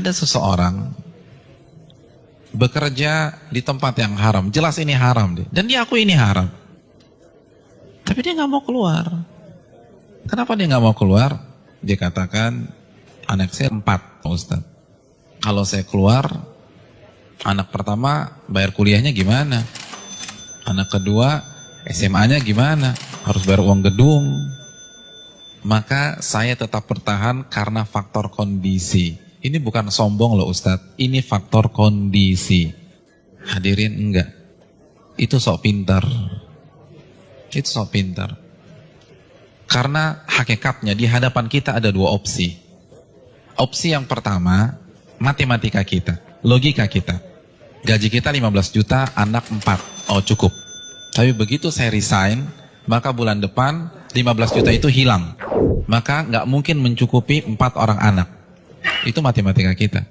Ada seseorang bekerja di tempat yang haram, jelas ini haram deh, dan dia akui ini haram, tapi dia nggak mau keluar. Kenapa dia nggak mau keluar? Dia katakan, anak saya 4, Ustaz. Kalau saya keluar, anak pertama bayar kuliahnya gimana? Anak kedua SMA-nya gimana? Harus bayar uang gedung. Maka saya tetap bertahan karena faktor kondisi. Ini bukan sombong loh Ustadz, ini faktor kondisi. Hadirin enggak, itu sok pintar. Itu sok pintar. Karena hakikatnya di hadapan kita ada 2 opsi. Opsi yang pertama, matematika kita, logika kita. Gaji kita 15 juta, anak 4, oh cukup. Tapi begitu saya resign, maka bulan depan 15 juta itu hilang. Maka nggak mungkin mencukupi 4 orang anak. Itu matematika kita.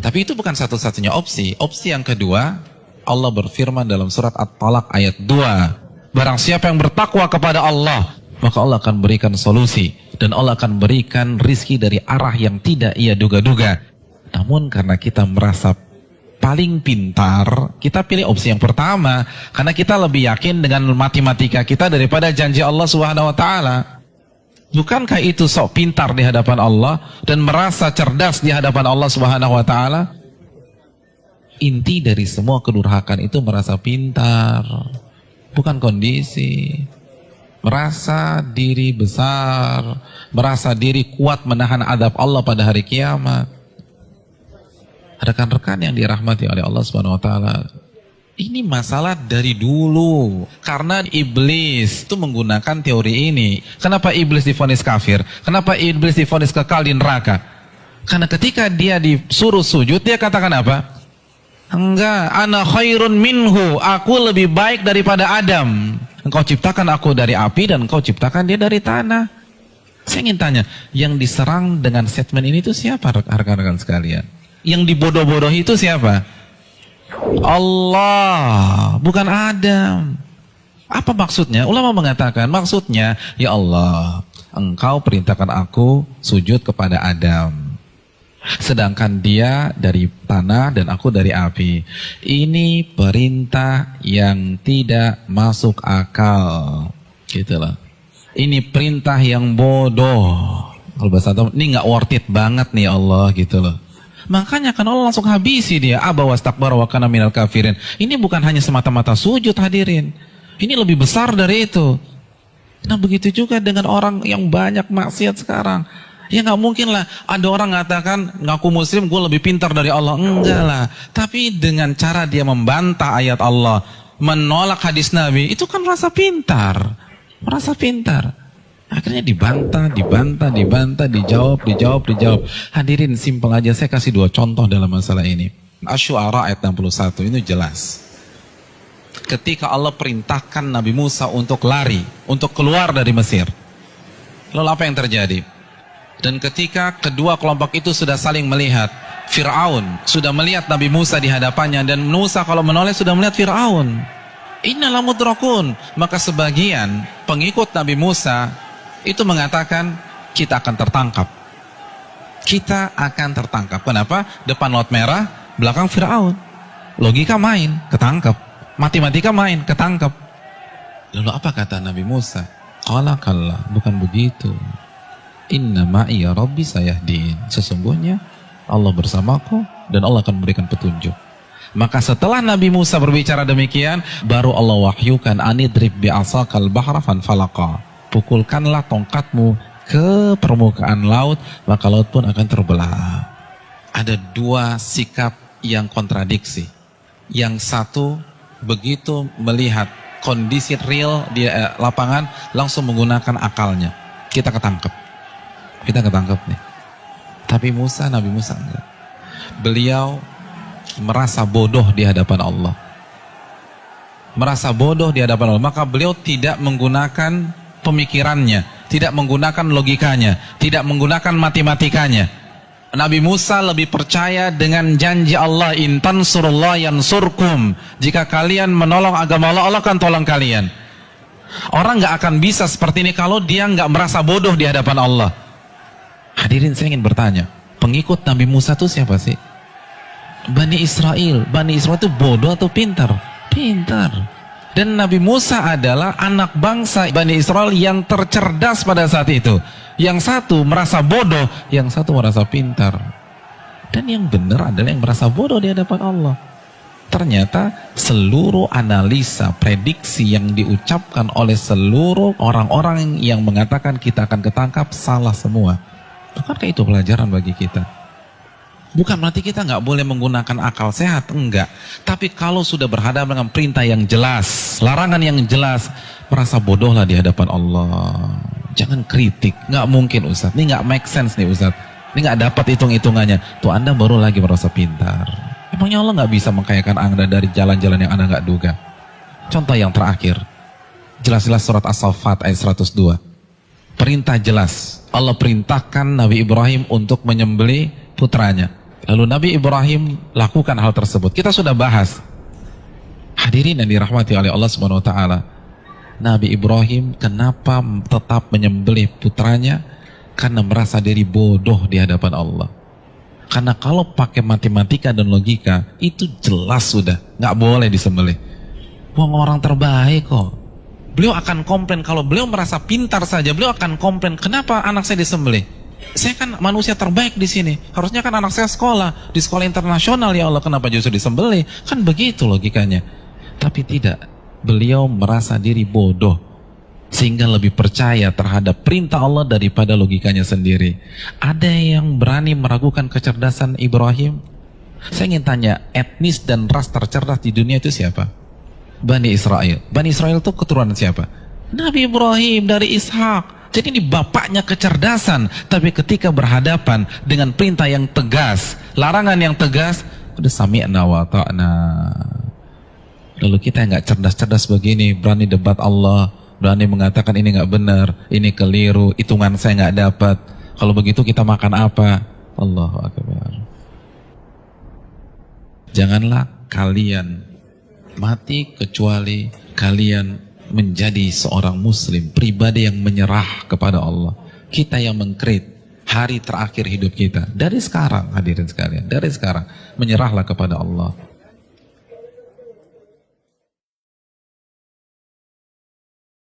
Tapi itu bukan satu-satunya opsi. Opsi yang kedua, Allah berfirman dalam surat At-Talaq ayat 2. Barang siapa yang bertakwa kepada Allah, maka Allah akan berikan solusi. Dan Allah akan berikan rizki dari arah yang tidak ia duga-duga. Namun karena kita merasa paling pintar, kita pilih opsi yang pertama. Karena kita lebih yakin dengan matematika kita daripada janji Allah Subhanahu wa Ta'ala. Bukankah itu sok pintar di hadapan Allah dan merasa cerdas di hadapan Allah Subhanahu wa Ta'ala? Inti dari semua kedurhakaan itu merasa pintar, bukan kondisi. Merasa diri besar, merasa diri kuat menahan azab Allah pada hari kiamat. Rekan-rekan yang dirahmati oleh Allah Subhanahu wa Ta'ala, ini masalah dari dulu. Karena iblis itu menggunakan teori ini. Kenapa iblis divonis kafir? Kenapa iblis divonis kekal di neraka? Karena ketika dia disuruh sujud, dia katakan apa? Enggak, ana khairun minhu, aku lebih baik daripada Adam. Engkau ciptakan aku dari api dan engkau ciptakan dia dari tanah. Saya ingin tanya, yang diserang dengan statement ini itu siapa rekan-rekan sekalian? Yang dibodoh-bodohi itu siapa? Allah, bukan Adam. Apa maksudnya? Ulama mengatakan maksudnya, ya Allah, engkau perintahkan aku sujud kepada Adam, sedangkan dia dari tanah dan aku dari api. Ini perintah yang tidak masuk akal, gitulah. Ini perintah yang bodoh. Kalau bahasa Arab, ini nggak worth it banget nih Allah, gitu loh. Makanya kan Allah langsung habisi dia. Aba wastakbara wa kana minal kafirin. Ini bukan hanya semata-mata sujud, hadirin. Ini lebih besar dari itu. Nah begitu juga dengan orang yang banyak maksiat sekarang. Ya nggak mungkin lah ada orang mengatakan ngaku muslim gue lebih pintar dari Allah. Enggak lah. Tapi dengan cara dia membantah ayat Allah, menolak hadis Nabi, itu kan rasa pintar. Merasa pintar. Akhirnya dibantah, dijawab. Hadirin, simpel aja, saya kasih 2 contoh dalam masalah ini. Asy-Syu'ara ayat 61, ini jelas. Ketika Allah perintahkan Nabi Musa untuk lari, untuk keluar dari Mesir. Lalu apa yang terjadi? Dan ketika kedua kelompok itu sudah saling melihat, Fir'aun sudah melihat Nabi Musa di hadapannya, dan Musa kalau menoleh sudah melihat Fir'aun. Innalam mudrakun. Maka sebagian pengikut Nabi Musa itu mengatakan kita akan tertangkap. Kita akan tertangkap. Kenapa? Depan laut merah, belakang Fir'aun. Logika main, ketangkap. Matematika main, ketangkap. Lalu apa kata Nabi Musa? Qala kalla, bukan begitu. Inna ma'iya rabbi sayahdin. Sesungguhnya Allah bersamaku dan Allah akan memberikan petunjuk. Maka setelah Nabi Musa berbicara demikian, baru Allah wahyukan anidrib bi'asakal bahra fanfalaqa. Pukulkanlah tongkatmu ke permukaan laut, maka laut pun akan terbelah. Ada 2 sikap yang kontradiksi. Yang satu begitu melihat kondisi real di lapangan, langsung menggunakan akalnya. Kita ketangkep nih. Tapi Nabi Musa enggak. Beliau merasa bodoh di hadapan Allah. Maka beliau tidak menggunakan pemikirannya, tidak menggunakan logikanya, tidak menggunakan matematikanya. Nabi Musa lebih percaya dengan janji Allah, in tansurullah yansurkum. Jika kalian menolong agama Allah, Allah akan tolong kalian. Orang nggak akan bisa seperti ini kalau dia nggak merasa bodoh di hadapan Allah. Hadirin, saya ingin bertanya, Pengikut Nabi Musa itu siapa sih? Bani Israel. Bani Israel itu bodoh atau pintar? Pintar. Dan Nabi Musa adalah anak bangsa Bani Israel yang tercerdas pada saat itu. Yang satu merasa bodoh, yang satu merasa pintar. Dan yang benar adalah yang merasa bodoh di hadapan Allah. Ternyata seluruh analisa, prediksi yang diucapkan oleh seluruh orang-orang yang mengatakan kita akan ketangkap salah semua. Bukankah itu pelajaran bagi kita? Bukan berarti kita nggak boleh menggunakan akal sehat, enggak. Tapi kalau sudah berhadapan dengan perintah yang jelas, larangan yang jelas, merasa bodohlah di hadapan Allah. Jangan kritik, nggak mungkin Ustaz. Ini nggak make sense nih Ustaz. Ini nggak dapat hitung-hitungannya. Tuh Anda baru lagi merasa pintar. Emangnya Allah nggak bisa mengkayakan Anda dari jalan-jalan yang Anda nggak duga? Contoh yang terakhir, jelas-jelas surat As-Saffat ayat 102. Perintah jelas. Allah perintahkan Nabi Ibrahim untuk menyembelih putranya. Lalu Nabi Ibrahim lakukan hal tersebut. Kita sudah bahas. Hadirin yang dirahmati oleh Allah Subhanahu wa taala. Nabi Ibrahim kenapa tetap menyembelih putranya? Karena merasa diri bodoh di hadapan Allah. Karena kalau pakai matematika dan logika, itu jelas sudah nggak boleh disembelih. Wong orang terbaik kok. Beliau akan komplain, kalau beliau merasa pintar saja, beliau akan komplain, kenapa anak saya disembelih? Saya kan manusia terbaik di sini. Harusnya kan anak saya sekolah di sekolah internasional, ya Allah, kenapa justru disembelih? Kan begitu logikanya. Tapi tidak. Beliau merasa diri bodoh sehingga lebih percaya terhadap perintah Allah daripada logikanya sendiri. Ada yang berani meragukan kecerdasan Ibrahim? Saya ingin tanya, etnis dan ras tercerdas di dunia itu siapa? Bani Israel. Bani Israel itu keturunan siapa? Nabi Ibrahim dari Ishak. Jadi ini bapaknya kecerdasan. Tapi ketika berhadapan dengan perintah yang tegas, larangan yang tegas, udah sami'na wa ta'na. Lalu kita yang gak cerdas-cerdas begini, berani debat Allah, berani mengatakan ini nggak benar, ini keliru, hitungan saya nggak dapat. Kalau begitu kita makan apa? Allahu Akbar. Janganlah kalian mati kecuali kalian menjadi seorang muslim, pribadi yang menyerah kepada Allah. Kita yang mengkrit hari terakhir hidup kita. Dari sekarang, hadirin sekalian, dari sekarang menyerahlah kepada Allah.